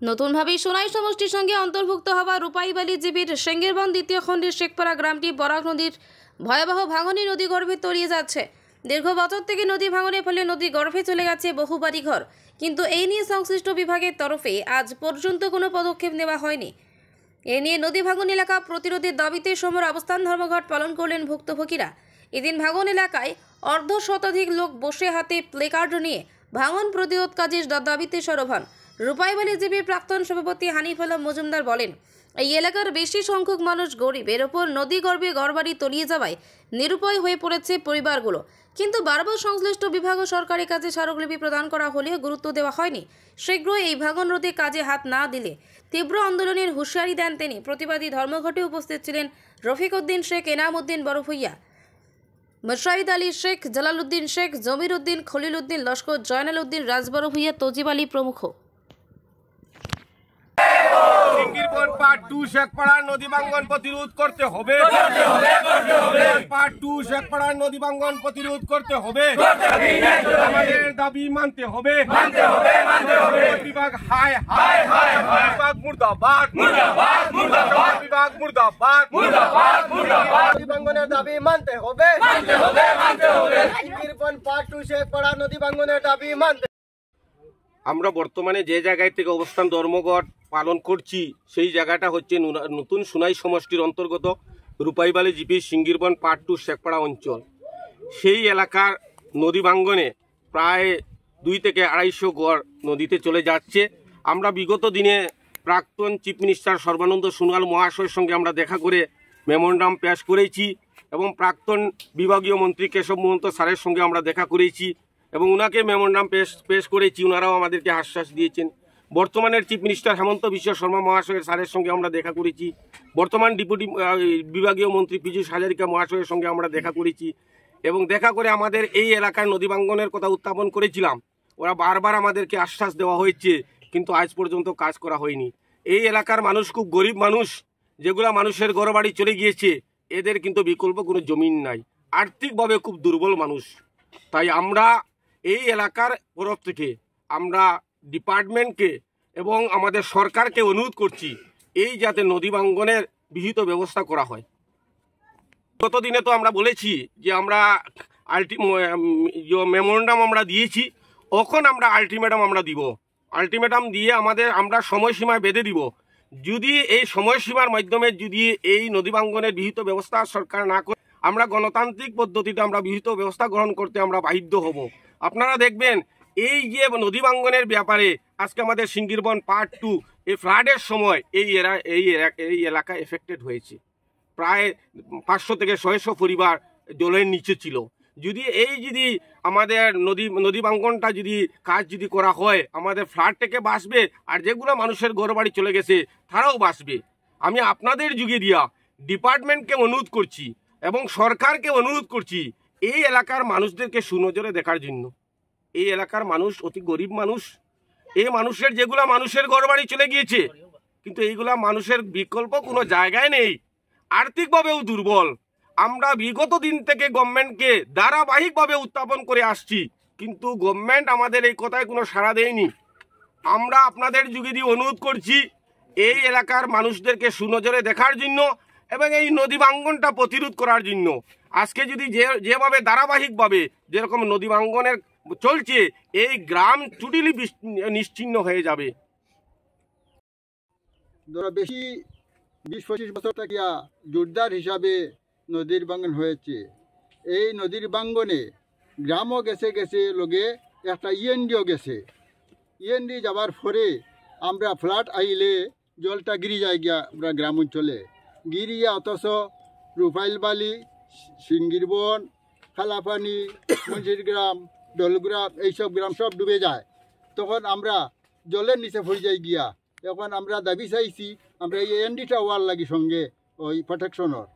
নতুনভাবে সোনাই সমষ্টির সঙ্গে অন্তর্ভুক্ত হওয়া রূপাইবালি জিবির সেঙ্গেরবন দ্বিতীয় খণ্ডের শেখপাড়া গ্রামটি বরাক নদীর ভয়াবহ ভাঙনে নদী গর্ভে তলিয়ে যাচ্ছে। দীর্ঘ বছর থেকে নদী ভাঙনের ফলে নদী গর্ভে চলে গেছে বহু বাড়িঘর, কিন্তু এই নিয়ে সংশ্লিষ্ট বিভাগের তরফে আজ পর্যন্ত কোনো পদক্ষেপ নেওয়া হয়নি। এ নিয়ে নদী ভাঙন এলাকা প্রতিরোধের দাবিতে সোমবার অবস্থান ধর্মঘট পালন করলেন ভুক্তভোগীরা। এদিন ভাঙন এলাকায় অর্ধশতাধিক লোক বসে হাতে প্লেকার্ড নিয়ে ভাঙন প্রতিরোধ কাজের দাবিতে সরব হন। রূপাইবালি জিবির প্রাক্তন সভাপতি হানিফ আলম মজুমদার বলেন, এই এলাকার বেশি সংখ্যক মানুষ গরিব, এর ওপর নদী গর্ভে ঘরবাড়ি তলিয়ে যাওয়ায় নিরুপায় হয়ে পড়েছে পরিবারগুলো। কিন্তু বারবার সংশ্লিষ্ট বিভাগ ও সরকারি কাজে স্মারকলিপি প্রদান করা হলেও গুরুত্ব দেওয়া হয়নি। শীঘ্রই এই ভাঙন রোধে কাজে হাত না দিলে তীব্র আন্দোলনের হুঁশিয়ারি দেন তিনি। প্রতিবাদী ধর্মঘটে উপস্থিত ছিলেন রফিক উদ্দিন শেখ, এনাম উদ্দিন বড়ভূইয়া, মুশাহিদ আলী শেখ, জালাল উদ্দিন শেখ, জমির উদ্দিন, খলিল উদ্দিন লস্কর, জয়নাল উদ্দিন রাজবড়ভূইয়া, তজিব আলী প্রমুখ। পার্ট 2 শেখপাড়া নদী ভাঙ্গন প্রতিরোধ করতে হবে। পার্ট 2 শেখপাড়া নদী ভাঙ্গন প্রতিরোধ করতে হবে। আমাদের দাবি মানতে হবে। বিভাগ হায় হায় হায়, বিভাগ মুর্দাবাদ মুর্দাবাদ মুর্দাবাদ, বিভাগ মুর্দাবাদ মুর্দাবাদ মুর্দাবাদ, নদী ভাঙ্গনের দাবি মানতে হবে মানতে হবে মানতে হবে। পার্ট 2 শেখপাড়া নদী ভাঙ্গনের দাবি মানতে। আমরা বর্তমানে যে জায়গায় থেকে অবস্থান ধর্মঘট পালন করছি সেই জায়গাটা হচ্ছে নতুন সোনাই সমষ্টির অন্তর্গত রূপাইবালি জিপি সিঙ্গিরবন পার্ট 2 শেখপাড়া অঞ্চল। সেই এলাকার নদী ভাঙ্গনে প্রায় 2 থেকে 250 ঘর নদীতে চলে যাচ্ছে। আমরা বিগত দিনে প্রাক্তন চিফ মিনিস্টার সর্বানন্দ সোনোয়াল মহাশয়ের সঙ্গে আমরা দেখা করে মেমোরান্ডাম পেশ করেছি এবং প্রাক্তন বিভাগীয় মন্ত্রী কেশব মহন্ত স্যারের সঙ্গে আমরা দেখা করেছি এবং ওনাকে মেমোরান্ডাম পেশ করেছি। ওনারাও আমাদেরকে আশ্বাস দিয়েছেন। বর্তমানের চিফ মিনিস্টার হেমন্ত বিশ্ব শর্মা মহাশয়ের স্যারের সঙ্গে আমরা দেখা করেছি। বর্তমান ডেপুটি বিভাগীয় মন্ত্রী পীযূষ হাজারিকা মহাশয়ের সঙ্গে আমরা দেখা করেছি এবং দেখা করে আমাদের এই এলাকার নদী ভাঙ্গনের কথা উত্থাপন করেছিলাম। ওরা বারবার আমাদেরকে আশ্বাস দেওয়া হয়েছে, কিন্তু আজ পর্যন্ত কাজ করা হয়নি। এই এলাকার মানুষ খুব গরিব মানুষ, যেগুলা মানুষের ঘরবাড়ি চলে গিয়েছে, এদের কিন্তু বিকল্প কোনো জমিন নাই, আর্থিকভাবে খুব দুর্বল মানুষ। তাই আমরা এই এলাকার তরফ থেকে আমরা ডিপার্টমেন্টকে এবং আমাদের সরকারকে অনুরোধ করছি এই যাতে নদী ভাঙ্গনের বিহিত ব্যবস্থা করা হয়। গত দিনে তো আমরা বলেছি যে আমরা মেমোরান্ডাম আমরা দিয়েছি, এখন আমরা আলটিমেটাম আমরা দিব। আলটিমেটাম দিয়ে আমরা সময়সীমায় বেঁধে দিব। যদি এই সময়সীমার মাধ্যমে যদি এই নদী ভাঙ্গনের বিহিত ব্যবস্থা সরকার না করে, আমরা গণতান্ত্রিক পদ্ধতিতে আমরা বিহিত ব্যবস্থা গ্রহণ করতে আমরা বাধ্য হব। আপনারা দেখবেন এই যে নদী ভাঙ্গনের ব্যাপারে আজকে আমাদের সিঙ্গিরবন পার্ট 2 এই ফ্লাডের সময় এই এলাকা এফেক্টেড হয়েছে। প্রায় 500 থেকে 600 পরিবার জলের নিচে ছিল। যদি আমাদের নদী ভাঙ্গনটা যদি কাজ যদি করা হয়, আমাদের ফ্লাড থেকে বাঁচবে, আর যেগুলো মানুষের ঘরবাড়ি চলে গেছে তারাও বাঁচবে। আমি আপনাদের যুগে দিয়া ডিপার্টমেন্টকে অনুরোধ করছি এবং সরকারকে অনুরোধ করছি এই এলাকার মানুষদেরকে সুনজরে দেখার জন্য। এই এলাকার মানুষ অতি গরিব মানুষ। এই মানুষের যেগুলা মানুষের ঘরবাড়ি চলে গিয়েছে, কিন্তু এইগুলা মানুষের বিকল্প কোনো জায়গায় নেই, আর্থিকভাবেও দুর্বল। আমরা বিগত দিন থেকে গভর্নমেন্টকে ধারাবাহিকভাবে উত্থাপন করে আসছি, কিন্তু গভর্নমেন্ট আমাদের এই কথায় কোনো সাড়া দেয়নি। আমরা আপনাদের যুগে দিয়ে অনুরোধ করছি এই এলাকার মানুষদেরকে সুনজরে দেখার জন্য এবং এই নদী ভাঙ্গনটা প্রতিরোধ করার জন্য। আজকে যদি যেভাবে ধারাবাহিকভাবে যেরকম নদী ভাঙ্গনের চলছে, এই গ্রাম টোটালি নিশ্চিহ্ন হয়ে যাবে। বেশি 20-25 বছর থেকে জোরদার হিসাবে নদীর ভাঙ্গন হয়েছে। এই নদীর ভাঙ্গনে গ্রামও গেছে লগে একটা ইএনডিও গেছে। ইএনডি যাবার পরে আমরা ফ্লাড আইলে জলটা গিরি যায় গিয়া আমরা গ্রাম অঞ্চলে গিরিয়া, অথচ রূপাইবালি, সিঙ্গিরবন, খালাপানি, মঞ্জিরগ্রাম, দলগ্রাম এইসব গ্রাম সব ডুবে যায়। তখন আমরা জলের নিচে পড়ে যাই গিয়া। এখন আমরা দাবি চাইছি আমরা এই এনডিটা ওয়ার লাগি সঙ্গে ওই প্রোটেকশনের।